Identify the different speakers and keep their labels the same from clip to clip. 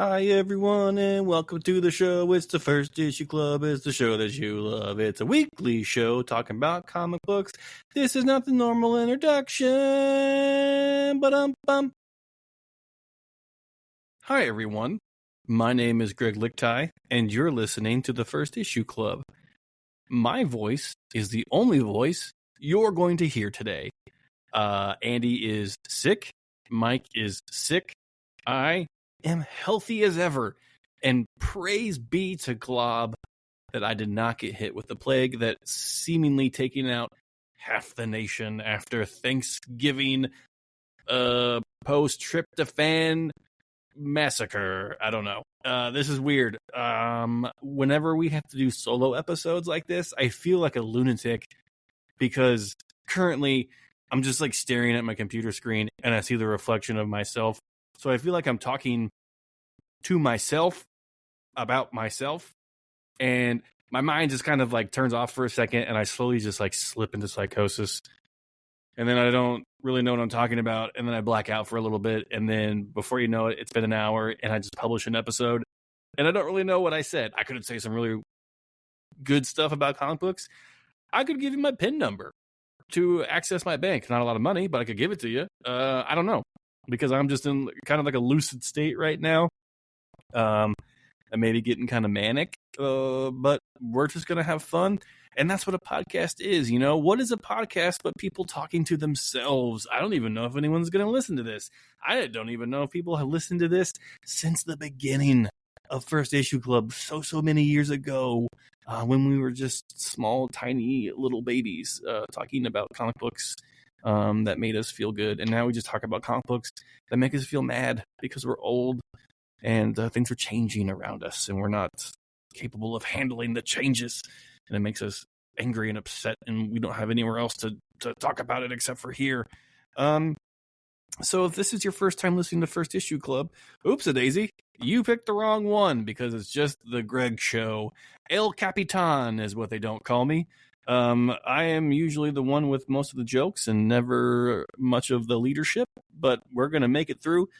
Speaker 1: Hi, everyone, and welcome to the show. It's the First Issue Club. It's the show that you love. It's a weekly show talking about comic books. This is not the normal introduction. Ba-dum-bum. Hi, everyone. My name is Greg Lichtai, and you're listening to the First Issue Club. My voice is the only voice you're going to hear today. Andy is sick. Mike is sick. I am healthy as ever, and praise be to Glob that I did not get hit with the plague that seemingly taking out half the nation after Thanksgiving post-tryptophan massacre. I don't know. This is weird. Whenever we have to do solo episodes like this, I feel like a lunatic because currently I'm just like staring at my computer screen and I see the reflection of myself. So I feel like I'm talking to myself about myself, and my mind just kind of like turns off for a second, and I slowly just like slip into psychosis, and then I don't really know what I'm talking about, and then I black out for a little bit, and then before you know it, it's been an hour, and I just publish an episode, and I don't really know what I said. I could say some really good stuff about comic books. I could give you my PIN number to access my bank. Not a lot of money, but I could give it to you. I don't know, because I'm just in kind of like a lucid state right now. I may be getting kind of manic, but we're just going to have fun. And that's what a podcast is. You know, what is a podcast but people talking to themselves? I don't even know if anyone's going to listen to this. I don't even know if people have listened to this since the beginning of First Issue Club so many years ago, when we were just small, tiny little babies talking about comic books that made us feel good. And now we just talk about comic books that make us feel mad because we're old and things are changing around us and we're not capable of handling the changes. And it makes us angry and upset, and we don't have anywhere else to talk about it except for here. So if this is your first time listening to First Issue Club, oops-a-daisy, you picked the wrong one because it's just the Greg Show. El Capitan is what they don't call me. I am usually the one with most of the jokes and never much of the leadership, but we're going to make it through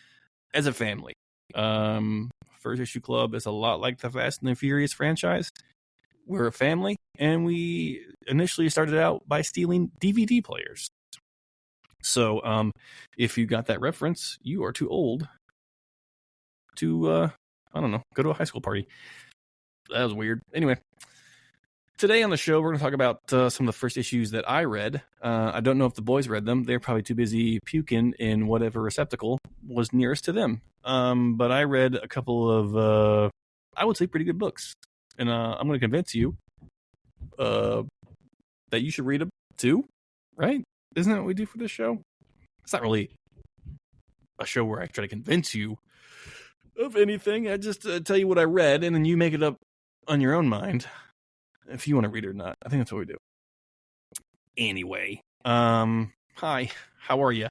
Speaker 1: as a family. First Issue Club is a lot like the Fast and the Furious franchise. We're a family, and we initially started out by stealing DVD players. So, if you got that reference, you are too old to, I don't know, go to a high school party. That was weird. Anyway, today on the show, we're going to talk about some of the first issues that I read. I don't know if the boys read them. They're probably too busy puking in whatever receptacle was nearest to them. But I read a couple of, I would say, pretty good books. And I'm going to convince you that you should read them too, right? Isn't that what we do for this show? It's not really a show where I try to convince you of anything. I just tell you what I read, and then you make it up on your own mind if you want to read it or not. I think that's what we do. Anyway, hi, how are you?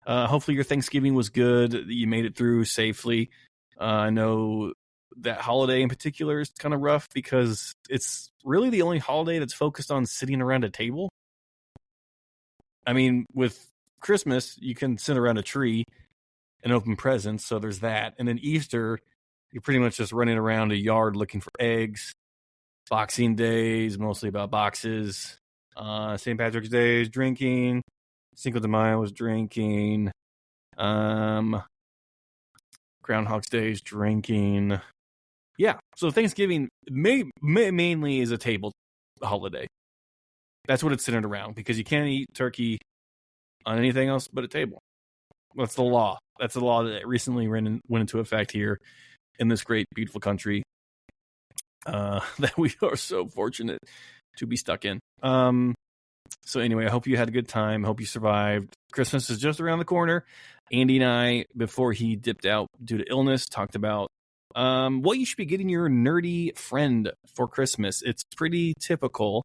Speaker 1: Hopefully your Thanksgiving was good, that you made it through safely. I know that holiday in particular is kind of rough because it's really the only holiday that's focused on sitting around a table. I mean, with Christmas, you can sit around a tree and open presents, so there's that. And then Easter, you're pretty much just running around a yard looking for eggs. Boxing Day is mostly about boxes. St. Patrick's Day is drinking. Cinco de Mayo is drinking. Groundhog's Day is drinking. Yeah, so Thanksgiving mainly is a table holiday. That's what it's centered around, because you can't eat turkey on anything else but a table. That's the law. That's the law that recently went into effect here in this great, beautiful country that we are so fortunate to be stuck in. So anyway, I hope you had a good time. I hope you survived. Christmas is just around the corner. Andy and I, before he dipped out due to illness, talked about what you should be getting your nerdy friend for Christmas. It's pretty typical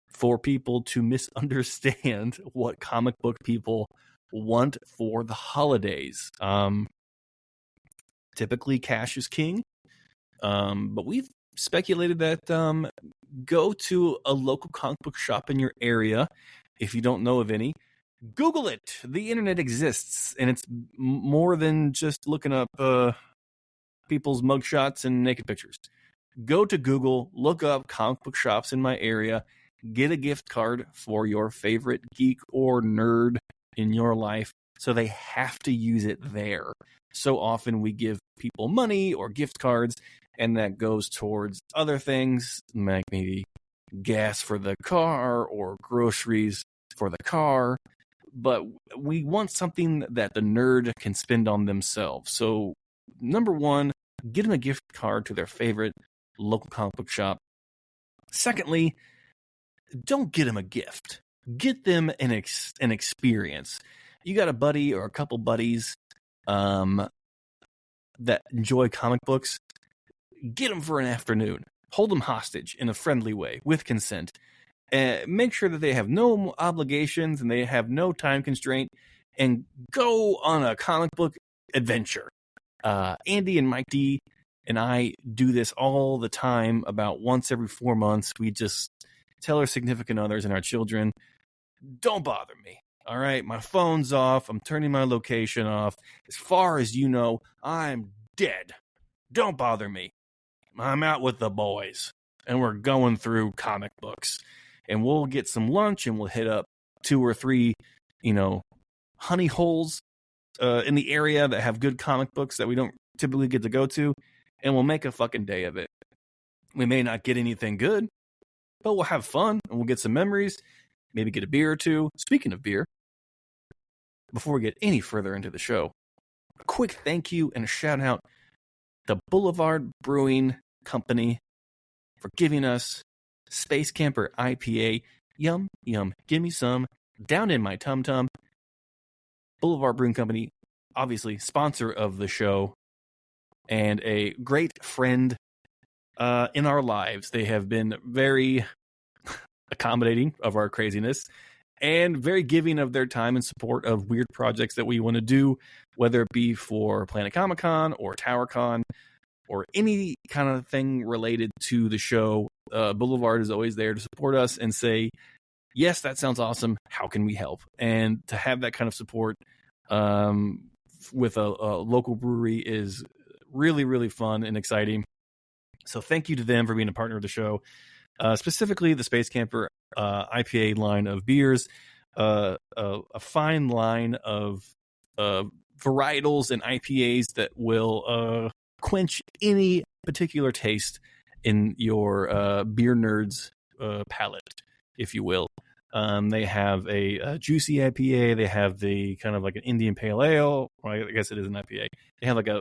Speaker 1: for people to misunderstand what comic book people want for the holidays. Typically, cash is king, but we've speculated that go to a local comic book shop in your area. If you don't know of any, Google it. The internet exists, and it's more than just looking up people's mugshots and naked pictures. Go to Google, look up comic book shops in my area, get a gift card for your favorite geek or nerd in your life, so they have to use it there. So often we give people money or gift cards, and that goes towards other things, like maybe gas for the car or groceries for the car. But we want something that the nerd can spend on themselves. So, number one, get them a gift card to their favorite local comic book shop. Secondly, don't get them a gift. Get them an experience. You got a buddy or a couple buddies that enjoy comic books. Get them for an afternoon. Hold them hostage in a friendly way with consent. Make sure that they have no obligations and they have no time constraint, and go on a comic book adventure. Andy and Mike D and I do this all the time. About once every 4 months, we just tell our significant others and our children, don't bother me. All right, my phone's off. I'm turning my location off. As far as you know, I'm dead. Don't bother me. I'm out with the boys, and we're going through comic books. And we'll get some lunch, and we'll hit up 2 or 3, honey holes in the area that have good comic books that we don't typically get to go to, and we'll make a fucking day of it. We may not get anything good, but we'll have fun, and we'll get some memories, maybe get a beer or two. Speaking of beer, before we get any further into the show, a quick thank you and a shout out to Boulevard Brewing Company for giving us Space Camper IPA. Yum, yum, give me some. Down in my tum-tum. Boulevard Brewing Company, obviously sponsor of the show and a great friend in our lives. They have been very accommodating of our craziness and very giving of their time and support of weird projects that we want to do, whether it be for Planet Comic Con or TowerCon or any kind of thing related to the show. Boulevard is always there to support us and say, yes, that sounds awesome. How can we help? And to have that kind of support with a local brewery is really, really fun and exciting. So thank you to them for being a partner of the show. Specifically, the Space Camper IPA line of beers, a fine line of varietals and IPAs that will quench any particular taste in your beer nerd's palate, if you will. They have a juicy IPA. They have the kind of like an Indian Pale Ale. Well, I guess it is an IPA. They have like I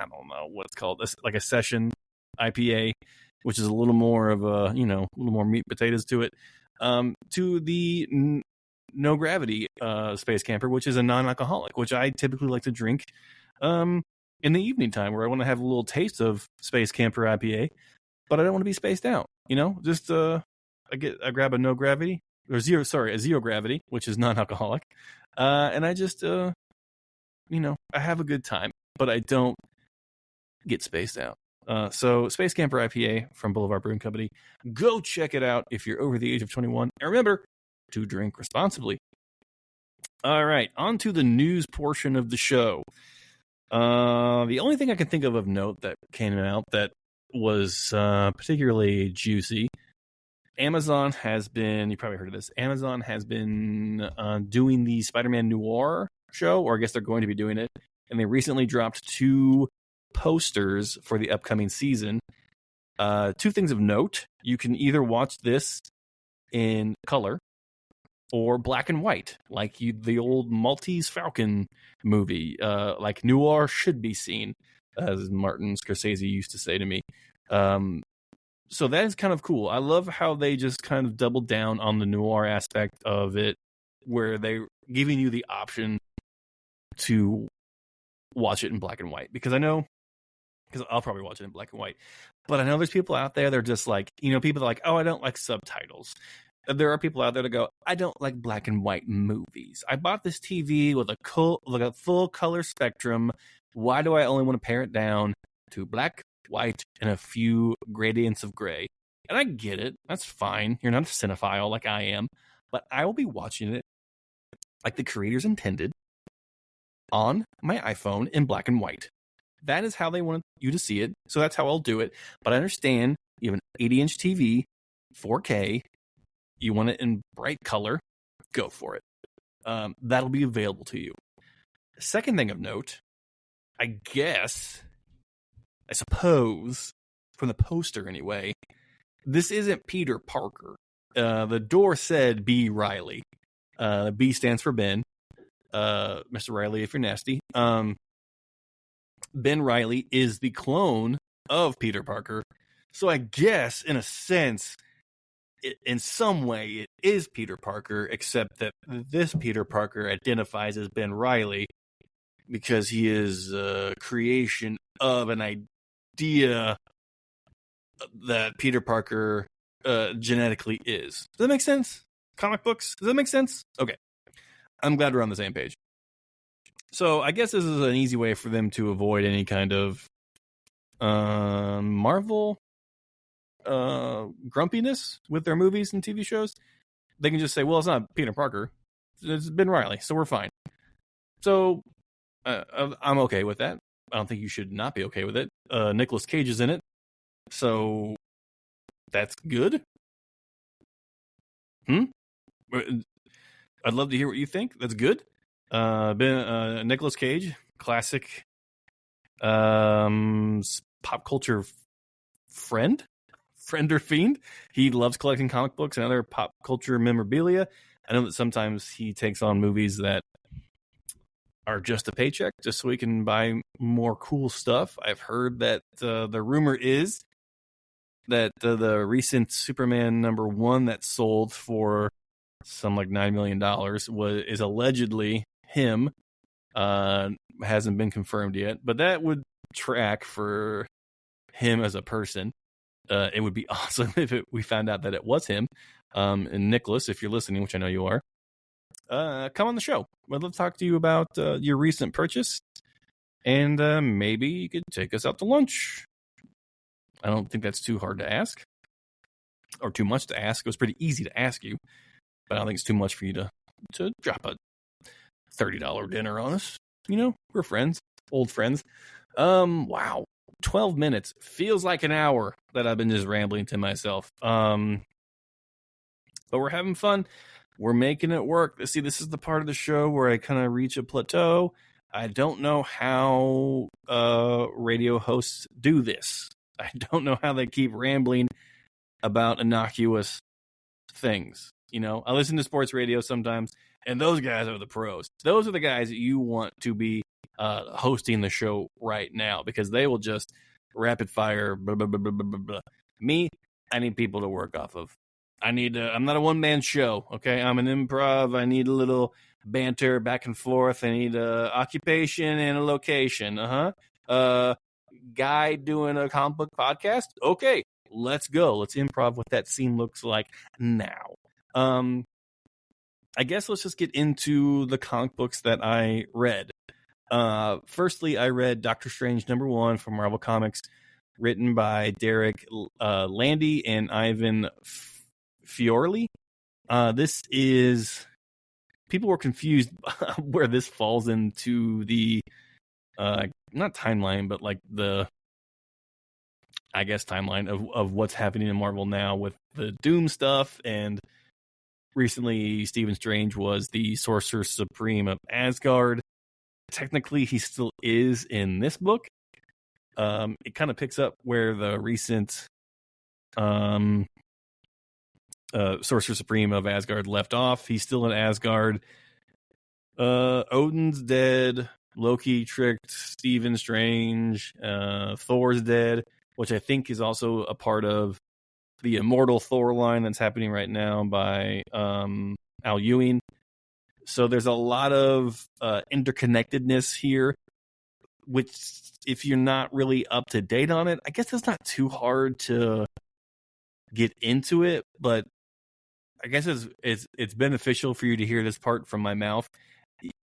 Speaker 1: don't know what it's called, like a session IPA, which is a little more of a, a little more meat potatoes to it. To the No Gravity Space Camper, which is a non-alcoholic, which I typically like to drink in the evening time, where I want to have a little taste of Space Camper IPA, but I don't want to be spaced out. Just I grab a No Gravity or a Zero Gravity, which is non-alcoholic, and I just I have a good time, but I don't get spaced out. So Space Camper IPA from Boulevard Brewing Company. Go check it out if you're over the age of 21. And remember to drink responsibly. All right, on to the news portion of the show. The only thing I can think of note that came out that was particularly juicy, Amazon has been, you probably heard of this, Amazon has been doing the Spider-Man Noir show, or I guess they're going to be doing it, and they recently dropped 2 posters for the upcoming season. 2 things of note: you can either watch this in color or black and white, like the old Maltese Falcon movie, like Noir should be seen, as Martin Scorsese used to say to me. So that is kind of cool. I love how they just kind of doubled down on the noir aspect of it, where they're giving you the option to watch it in black and white. Because I'll probably watch it in black and white. But I know there's people out there that are just like, people that are like, oh, I don't like subtitles. There are people out there that go, I don't like black and white movies. I bought this TV with a full color spectrum. Why do I only want to pare it down to black, white, and a few gradients of gray? And I get it. That's fine. You're not a cinephile like I am. But I will be watching it like the creators intended on my iPhone in black and white. that is how they want you to see it. So that's how I'll do it. But I understand you have an 80-inch TV, 4K, you want it in bright color, go for it. That'll be available to you. Second thing of note, I suppose, from the poster anyway, this isn't Peter Parker. The door said B. Riley. B stands for Ben. Mr. Riley, if you're nasty. Ben Riley is the clone of Peter Parker. So I guess, in a sense, in some way, it is Peter Parker, except that this Peter Parker identifies as Ben Riley because he is a creation of an idea that Peter Parker genetically is. Does that make sense? Comic books? Does that make sense? Okay. I'm glad we're on the same page. So I guess this is an easy way for them to avoid any kind of Marvel grumpiness with their movies and TV shows. They can just say, well, it's not Peter Parker. It's Ben Riley, so we're fine. So I'm okay with that. I don't think you should not be okay with it. Nicolas Cage is in it, so that's good. I'd love to hear what you think. That's good. Nicolas Cage, classic pop culture friend or fiend. He loves collecting comic books and other pop culture memorabilia. I know that sometimes he takes on movies that are just a paycheck, just so he can buy more cool stuff. I've heard that the rumor is that the recent Superman #1 that sold for some like $9 million is allegedly him. Hasn't been confirmed yet, but that would track for him as a person. It would be awesome if we found out that it was him. And Nicholas, if you're listening, which I know you are, come on the show. I'd love to talk to you about your recent purchase, and maybe you could take us out to lunch. I don't think that's too hard to ask, or too much to ask. It was pretty easy to ask you, but I don't think it's too much for you to drop a $30 dinner on us. You know, we're friends, old friends. Wow. 12 minutes feels like an hour that I've been just rambling to myself. But we're having fun. We're making it work. See, this is the part of the show where I kind of reach a plateau. I don't know how radio hosts do this. I don't know how they keep rambling about innocuous things. You know, I listen to sports radio sometimes, and those guys are the pros. Those are the guys that you want to be hosting the show right now, because they will just rapid fire blah, blah, blah, blah, blah, blah. Me, I need people to work off of. I'm not a one-man show, okay? I'm an improv. I need a little banter back and forth. I need a occupation and a location. Guy doing a comic book podcast? Okay, let's go. Let's improv what that scene looks like now. I guess let's just get into the comic books that I read. Firstly, I read Doctor Strange #1 from Marvel Comics, written by Derek Landy and Ivan Fiorli. This is, people were confused where this falls into the not timeline, but like the, I guess, timeline of what's happening in Marvel now with the Doom stuff. And recently, Stephen Strange was the Sorcerer Supreme of Asgard. Technically, he still is in this book. It kind of picks up where the recent Sorcerer Supreme of Asgard left off. He's still in Asgard. Odin's dead. Loki tricked Stephen Strange. Thor's dead, which I think is also a part of the Immortal Thor line that's happening right now by Al Ewing. So there's a lot of interconnectedness here, which, if you're not really up to date on it, I guess it's not too hard to get into it. But I guess it's beneficial for you to hear this part from my mouth.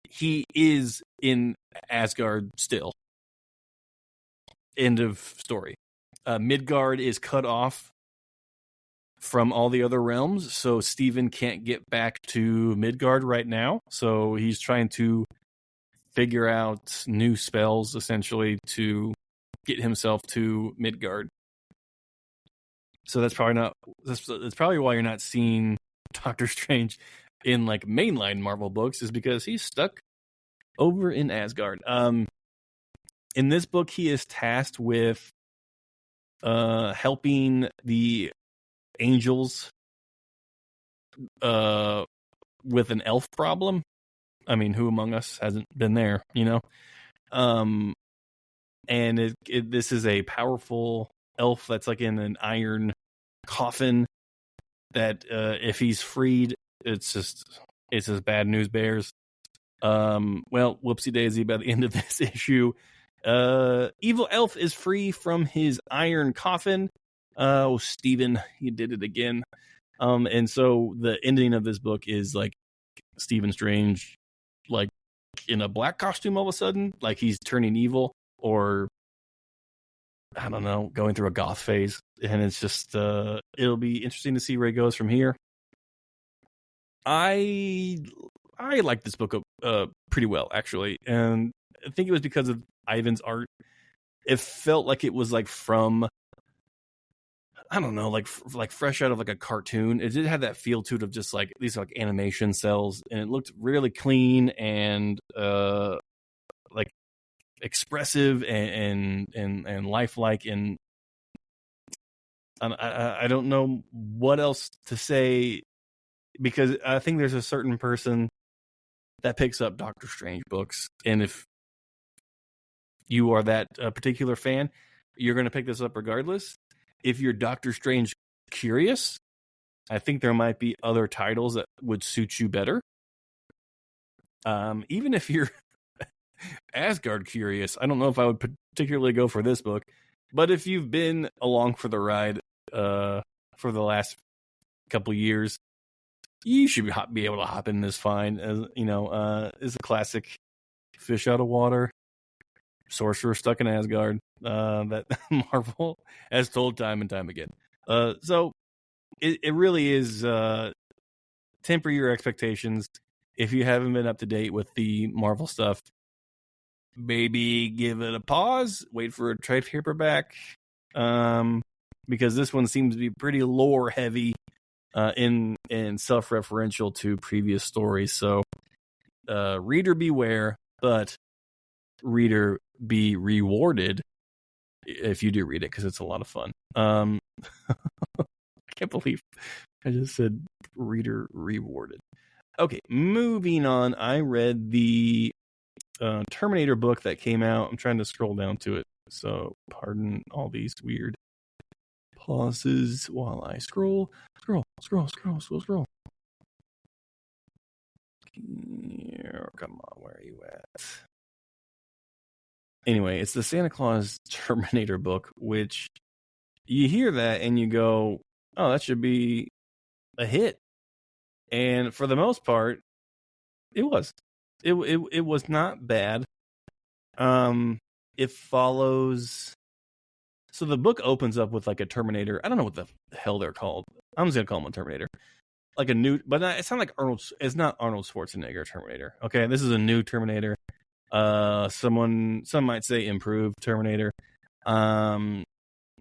Speaker 1: He is in Asgard still. End of story. Midgard is cut off from all the other realms, so Steven can't get back to Midgard right now. So he's trying to figure out new spells essentially to get himself to Midgard. So that's probably why you're not seeing Doctor Strange in like mainline Marvel books, is because he's stuck over in Asgard. In this book, he is tasked with helping the angels with an elf problem. I mean, who among us hasn't been there, you know? And this is a powerful elf that's like in an iron coffin that if he's freed, it's just bad news bears. Well, whoopsie daisy, by the end of this issue, evil elf is free from his iron coffin. Oh, Steven, you did it again. And so the ending of this book is like Stephen Strange, like in a black costume all of a sudden, like he's turning evil, or I don't know, going through a goth phase. And it's just, it'll be interesting to see where he goes from here. I like this book pretty well, actually, and I think it was because of Ivan's art. It felt like it was like from, I don't know, like fresh out of like a cartoon. It did have that feel to it of just like these like animation cells, and it looked really clean and like expressive and lifelike. And I don't know what else to say, because I think there's a certain person that picks up Doctor Strange books, and if you are that particular fan, you're going to pick this up regardless. If you're Doctor Strange curious, I think there might be other titles that would suit you better. Even if you're Asgard curious, I don't know if I would particularly go for this book. But if you've been along for the ride for the last couple years, you should be able to hop in this fine. As you know, is a classic fish out of water, sorcerer stuck in Asgard, that Marvel has told time and time again. So it really is, temper your expectations. If you haven't been up to date with the Marvel stuff, maybe give it a pause, wait for a trade paperback, because this one seems to be pretty lore heavy, in self-referential to previous stories. So reader beware, but reader be rewarded if you do read it, because it's a lot of fun. I can't believe I just said reader rewarded. Okay, moving on. I read the Terminator book that came out. I'm trying to scroll down to it, so pardon all these weird pauses while I scroll. Come on, where are you at? Anyway, it's the Santa Claus Terminator book, which you hear that and you go, oh, that should be a hit. And for the most part, it was. It was not bad. It follows. So the book opens up with like a Terminator. I don't know what the hell they're called. I'm just gonna call them a Terminator. Like a new, but it's not like Arnold. It's not Arnold Schwarzenegger Terminator. Okay, this is a new Terminator. Some might say improved Terminator. I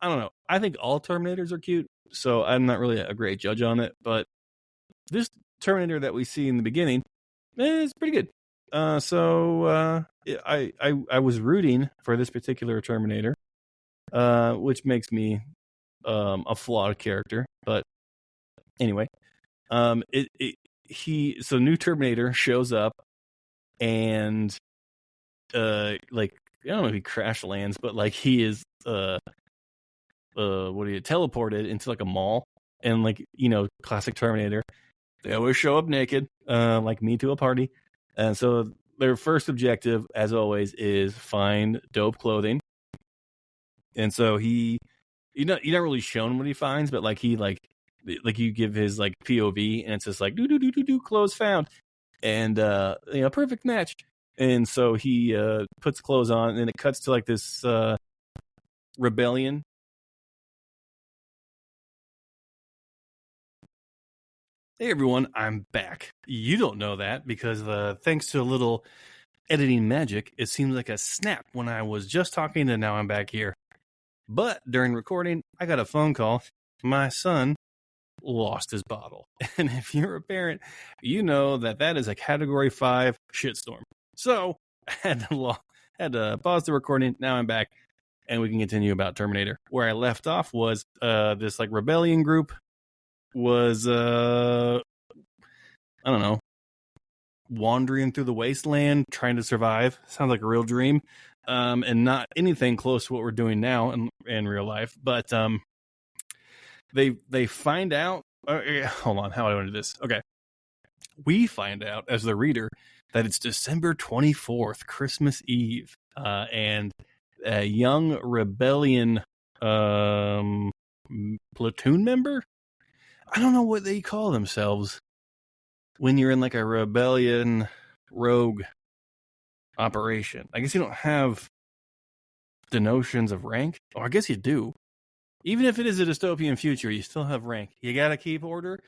Speaker 1: don't know. I think all Terminators are cute, so I'm not really a great judge on it. But this Terminator that we see in the beginning is pretty good. So I was rooting for this particular Terminator, which makes me a flawed character. But anyway, so new Terminator shows up, and like, I don't know if he crash lands, but like he is teleported into like a mall, and like, you know, classic Terminator, they always show up naked, like me to a party. And so their first objective, as always, is find dope clothing. And so you're not really shown what he finds, but like he like you give his like POV, and it's just like do clothes found, and perfect match. And so he puts clothes on, and it cuts to like this rebellion. Hey everyone, I'm back. You don't know that because thanks to a little editing magic, it seems like a snap when I was just talking and now I'm back here. But during recording, I got a phone call. My son lost his bottle. And if you're a parent, you know that is a category 5 shitstorm. So I had to pause the recording. Now I'm back and we can continue about Terminator. Where I left off was this like rebellion group was I don't know, wandering through the wasteland trying to survive. Sounds like a real dream. And not anything close to what we're doing now in real life. But they find out. Hold on, how do I want to do this? Okay, we find out as the reader that it's December 24th, Christmas Eve, and a young rebellion platoon member. I don't know what they call themselves when you're in like a rebellion rogue operation. I guess you don't have the notions of rank, or I guess you do. Even if it is a dystopian future, you still have rank. You gotta keep order,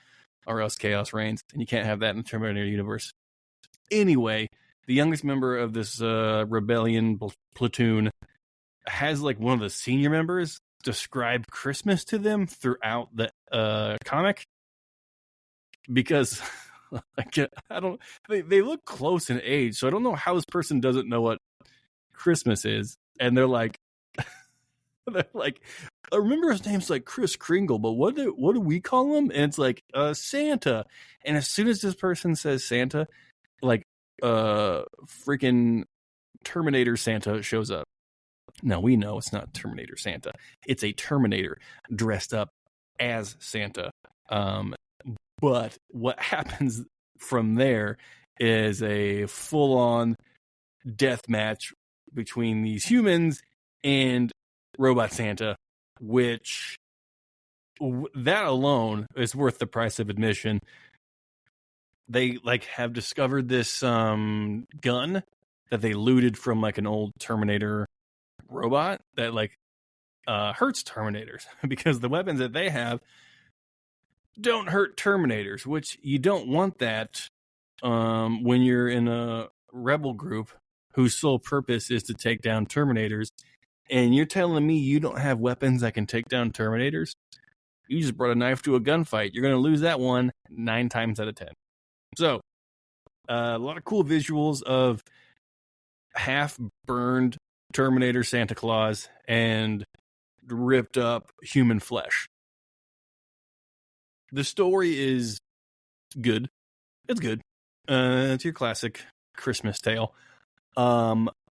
Speaker 1: or else chaos reigns, and you can't have that in the Terminator universe. Anyway, the youngest member of this rebellion platoon has like one of the senior members describe Christmas to them throughout the comic, because I don't. They look close in age, so I don't know how this person doesn't know what Christmas is, and they're like. They're like, I remember his name's like Kris Kringle, but what do we call him? And it's like Santa. And as soon as this person says Santa, like freaking Terminator Santa shows up. Now we know it's not Terminator Santa. It's a Terminator dressed up as Santa. But what happens from there is a full-on death match between these humans and Robot Santa, which that alone is worth the price of admission. They like have discovered this gun that they looted from like an old Terminator robot that like hurts Terminators because the weapons that they have don't hurt Terminators, which you don't want that when you're in a rebel group whose sole purpose is to take down Terminators. And you're telling me you don't have weapons that can take down Terminators? You just brought a knife to a gunfight. You're going to lose that one 9 times out of 10. So, a lot of cool visuals of half-burned Terminator Santa Claus and ripped up human flesh. The story is good. It's good. It's your classic Christmas tale.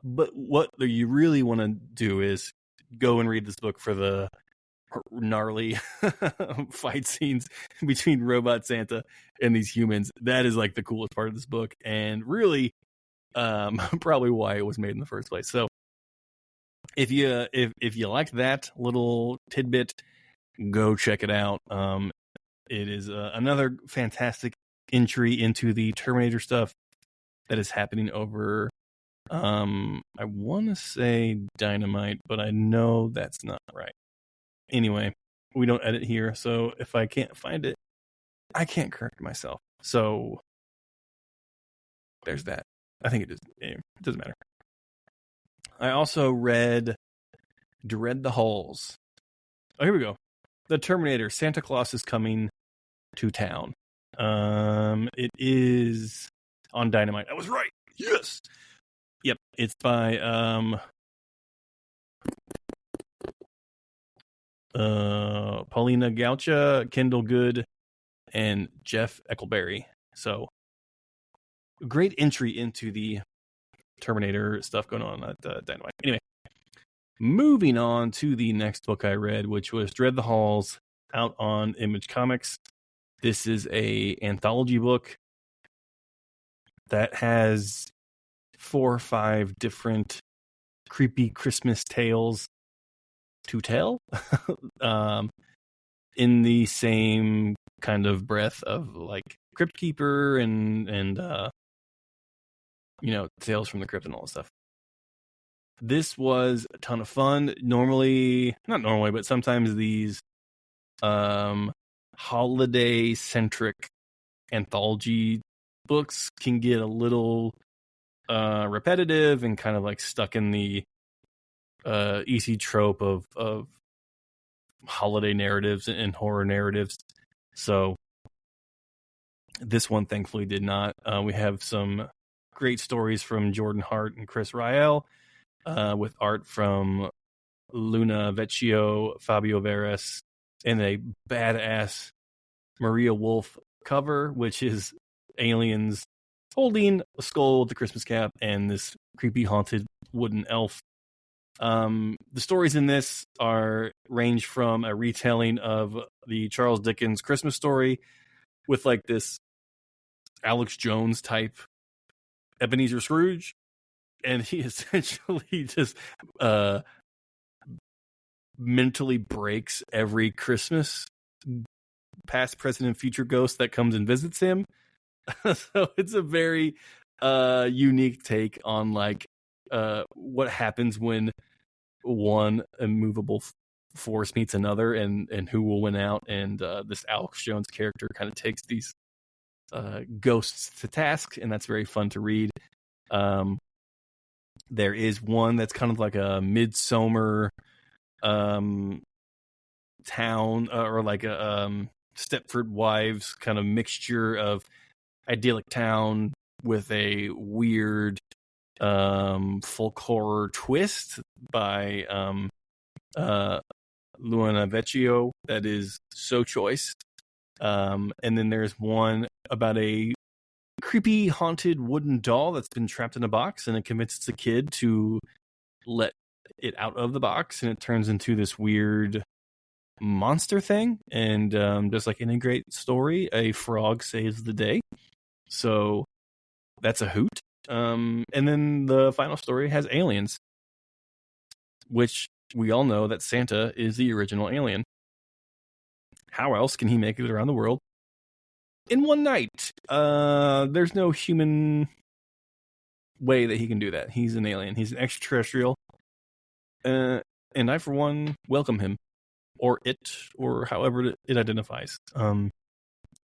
Speaker 1: But what you really want to do is go and read this book for the gnarly fight scenes between Robot Santa and these humans. That is like the coolest part of this book, and really, probably why it was made in the first place. So, if you like that little tidbit, go check it out. It is another fantastic entry into the Terminator stuff that is happening over. I want to say Dynamite, but I know that's not right. Anyway, we don't edit here, so if I can't find it, I can't correct myself. So there's that. I think it doesn't matter. I also read Dread the Halls. Oh, here we go. The Terminator, Santa Claus is coming to town. It is on Dynamite. I was right. Yes. Yep, it's by Paulina Gaucha, Kendall Good, and Jeff Eckelberry. So, great entry into the Terminator stuff going on at Dynamite. Anyway, moving on to the next book I read, which was Dread the Halls, out on Image Comics. This is a anthology book that has 4 or 5 different creepy Christmas tales to tell in the same kind of breath of like Crypt Keeper and Tales from the Crypt and all that stuff. This was a ton of fun. Not normally, but sometimes these holiday centric anthology books can get a little repetitive and kind of like stuck in the easy trope of holiday narratives and horror narratives. So this one thankfully did not. We have some great stories from Jordan Hart and Chris Rael, with art from Luna Vecchio, Fabio Veras, and a badass Maria Wolf cover, which is aliens holding a skull with the Christmas cap and this creepy haunted wooden elf. The stories in this range from a retelling of the Charles Dickens Christmas story with like this Alex Jones type Ebenezer Scrooge, and he essentially just mentally breaks every Christmas, past, present, and future ghost that comes and visits him. So it's a very unique take on like what happens when one immovable force meets another, and who will win out. And this Alex Jones character kind of takes these ghosts to task, and that's very fun to read. There is one that's kind of like a midsummer town, or like a Stepford Wives kind of mixture of idyllic town with a weird folk horror twist by Luana Vecchio that is so choice. And then there's one about a creepy haunted wooden doll that's been trapped in a box, and it convinces a kid to let it out of the box, and it turns into this weird monster thing. And just like any great story, a frog saves the day, so that's a hoot. And then the final story has aliens, which we all know that Santa is the original alien. How else can he make it around the world in one night? There's no human way that he can do that. He's an alien. He's an extraterrestrial. And I, for one, welcome him, or it, or however it identifies.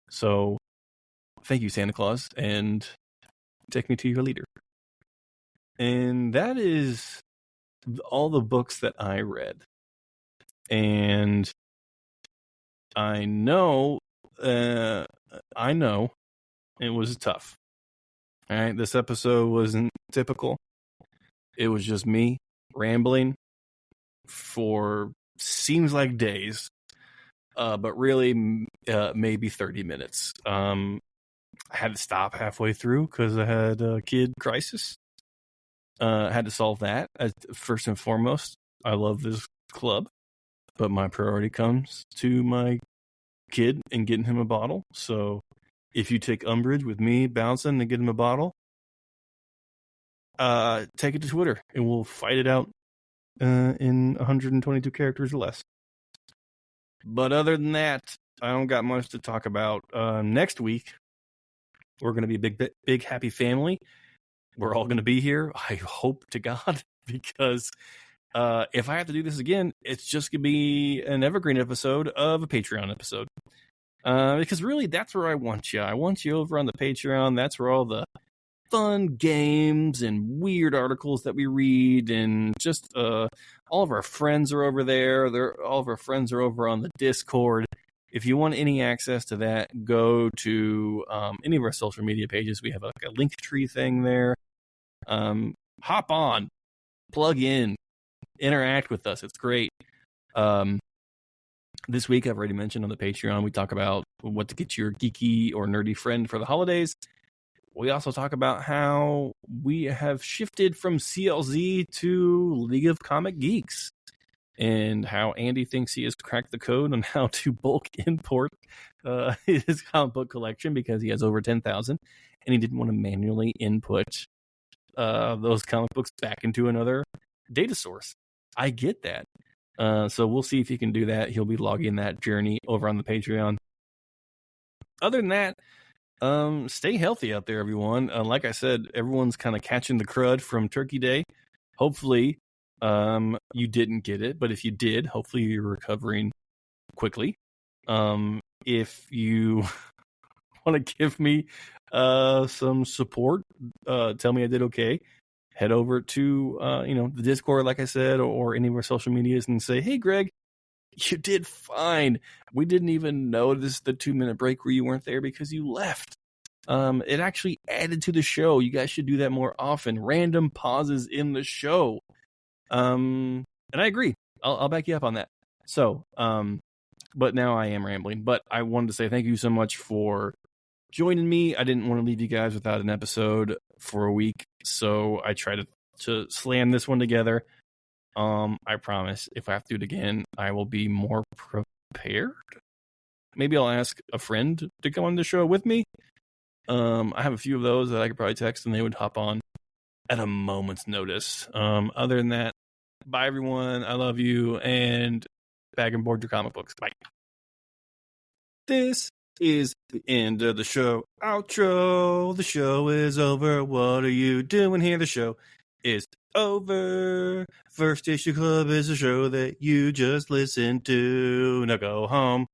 Speaker 1: So thank you, Santa Claus, and take me to your leader. And that is all the books that I read. And I know it was tough. All right, this episode wasn't typical. It was just me rambling for seems like days, but really maybe 30 minutes. I had to stop halfway through because I had a kid crisis. I had to solve that. First and foremost, I love this club, but my priority comes to my kid and getting him a bottle. So if you take umbrage with me bouncing and getting him a bottle, take it to Twitter and we'll fight it out in 122 characters or less. But other than that, I don't got much to talk about. Next week, we're going to be a big happy family. We're all going to be here, I hope to God, because if I have to do this again, it's just going to be an evergreen episode of a Patreon episode. Because really, that's where I want you. I want you over on the Patreon. That's where all the fun games and weird articles that we read, and just all of our friends are over there. All of our friends are over on the Discord. If you want any access to that, go to any of our social media pages. We have like a link tree thing there. Hop on, plug in, interact with us. It's great. This week, I've already mentioned on the Patreon, we talk about what to get your geeky or nerdy friend for the holidays. We also talk about how we have shifted from CLZ to League of Comic Geeks, and how Andy thinks he has cracked the code on how to bulk import his comic book collection because he has over 10,000, and he didn't want to manually input those comic books back into another data source. I get that. So we'll see if he can do that. He'll be logging that journey over on the Patreon. Other than that, stay healthy out there, everyone. Like I said, everyone's kind of catching the crud from Turkey Day. Hopefully, you didn't get it, but if you did, hopefully you're recovering quickly. If you want to give me some support, tell me I did okay, head over to the Discord, like I said, or any of our social medias and say, hey Greg, you did fine. We didn't even notice the 2-minute break where you weren't there because you left. It actually added to the show. You guys should do that more often. Random pauses in the show. And I agree. I'll back you up on that. So, but now I am rambling. But I wanted to say thank you so much for joining me. I didn't want to leave you guys without an episode for a week, so I tried to slam this one together. I promise if I have to do it again, I will be more prepared. Maybe I'll ask a friend to come on the show with me. I have a few of those that I could probably text and they would hop on at a moment's notice. Other than that, bye everyone. I love you, and bag and board your comic books. Bye. This is the end of the show. Outro. The show is over. What are you doing here? The show is over. First Issue Club is a show that you just listened to. Now go home.